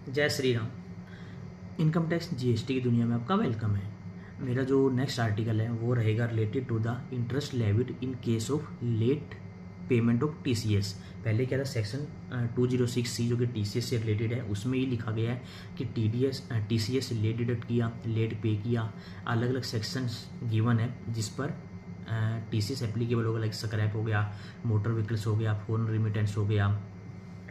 जय Shri Ram. Income tax GST की दुनिया में आपका वेलकम है। मेरा जो नेक्स्ट आर्टिकल है वो रहेगा related to the interest levied in case of late payment of TCS. पहले क्या था, सेक्शन 206C जो कि टीसीएस से रिलेटेड है, उसमें ये लिखा गया है कि टीसीएस लेट डिडक्ट किया, लेट पे किया, अलग अलग सेक्शंस गिवन है जिस पर टीसीएस एप्लीकेबल होगा। लाइक स्क्रैप हो गया, मोटर व्हीकल्स हो गया, फॉरेन रिमिटेंस हो गया,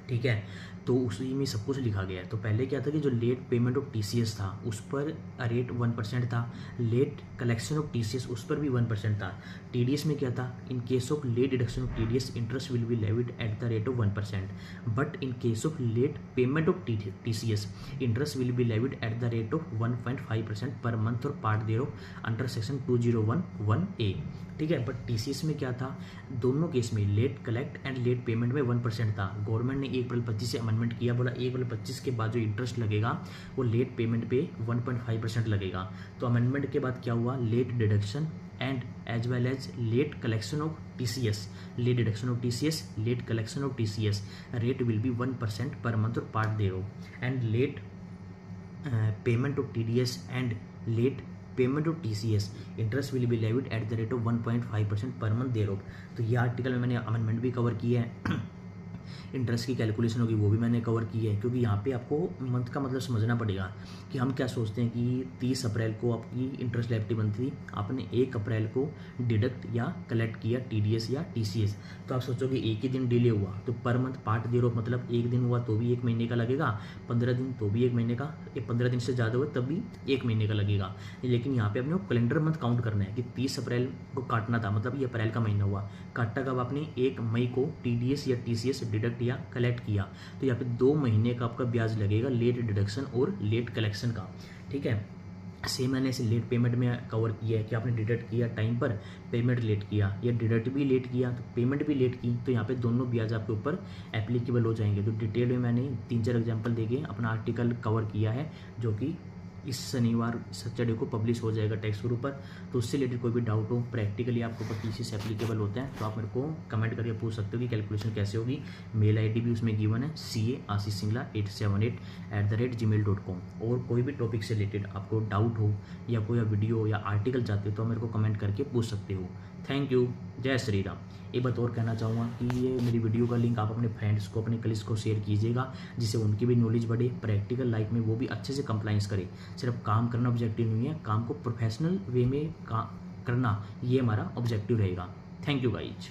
ठीक है। तो उसी में सब कुछ लिखा गया है। तो पहले क्या था कि जो लेट पेमेंट ऑफ टीसीएस था उस पर रेट 1% था, लेट कलेक्शन ऑफ टीसीएस उस पर भी 1% था। टीडीएस में क्या था, in case of late deduction of TDS interest will be levied at the rate of 1%, but in case of late payment of TCS interest will be levied at the rate of 1.5% per month और part there under section 2011A, ठीक है। But TCS में क्या था, दोनों case में late collect and late payment में 1% था। गवर्नमेंट ने 1 अप्रैल 25 से अमेंडमेंट किया, बोला 1 अप्रैल 25 के बाद जो इंटरेस्ट लगेगा वो लेट पेमेंट पे 1.5% लगेगा। तो अमेंडमेंट के बाद क्या हुआ, late deduction and as well as late collection of TCS, late deduction of TCS, late collection of TCS rate will be 1% per month और part there and late payment of TDS and late payment of TCS interest will be levied at the rate of 1.5% per month there. तो ये article में मैंने amendment भी cover किया है, interest की calculation होगी वो भी मैंने कवर की है, क्योंकि यहाँ पे आपको मंथ का मतलब समझना पड़ेगा कि हम क्या सोचते हैं कि 30 अप्रैल को आपकी इंटरेस्ट लायबिलिटी बनती थी, आपने 1 अप्रैल को डिडक्ट या कलेक्ट किया टीडीएस या टीसीएस, तो आप सोचोगे एक ही दिन डिले हुआ तो पर मंथ पार्ट देयर, मतलब एक दिन हुआ तो भी 1 महीने का लगेगा, 15 दिन तो भी 1 महीने का, 15 दिन से ज़्यादा हुआ तब भी 1 महीने का लगेगा। लेकिन यहाँ पे अपने कैलेंडर मंथ काउंट करना है कि 30 अप्रैल को काटना था, मतलब ये अप्रैल का महीना हुआ, काटा कब आपने 1 मई को टीडीएस या टीसीएस डिडक्ट या कलेक्ट किया, तो यहाँ पे 2 महीने का आपका ब्याज लगेगा लेट डिडक्शन और लेट कलेक्शन का, ठीक है। सेम मैंने इसे लेट पेमेंट में कवर किया है कि आपने डिडक्ट किया टाइम पर, पेमेंट लेट किया, या डिडक्ट भी लेट किया तो पेमेंट भी लेट की, तो यहाँ पे दोनों ब्याज आपके ऊपर एप्लीकेबल हो जाएंगे। तो डिटेल में मैंने 3-4 एग्जांपल देके अपना आर्टिकल कवर किया है, जो कि इस शनिवार सैटरडे को पब्लिश हो जाएगा टेक्स्ट ग्रुप पर। तो उससे रिलेटेड कोई भी डाउट हो, प्रैक्टिकली आपके ऊपर टीसीएस एप्लीकेबल होते हैं, तो आप मेरे को कमेंट करके पूछ सकते हो कि कैलकुलेशन कैसे होगी। मेल आईडी भी उसमें गिवन है CA878@gmail.com। और कोई भी टॉपिक से रिलेटेड आपको डाउट हो या कोई वीडियो या आर्टिकल चाहते हो तो मेरे को कमेंट करके पूछ सकते हो। थैंक यू, जय श्री राम। एक बात और कहना चाहूँगा कि ये मेरी वीडियो का लिंक आप अपने फ्रेंड्स को, अपने कलीग्स को शेयर कीजिएगा, जिससे उनकी भी नॉलेज बढ़े, प्रैक्टिकल लाइफ में वो भी अच्छे से कंप्लाइंस करे। सिर्फ काम करना ऑब्जेक्टिव नहीं है, काम को प्रोफेशनल वे में करना ये हमारा ऑब्जेक्टिव रहेगा। Thank you guys.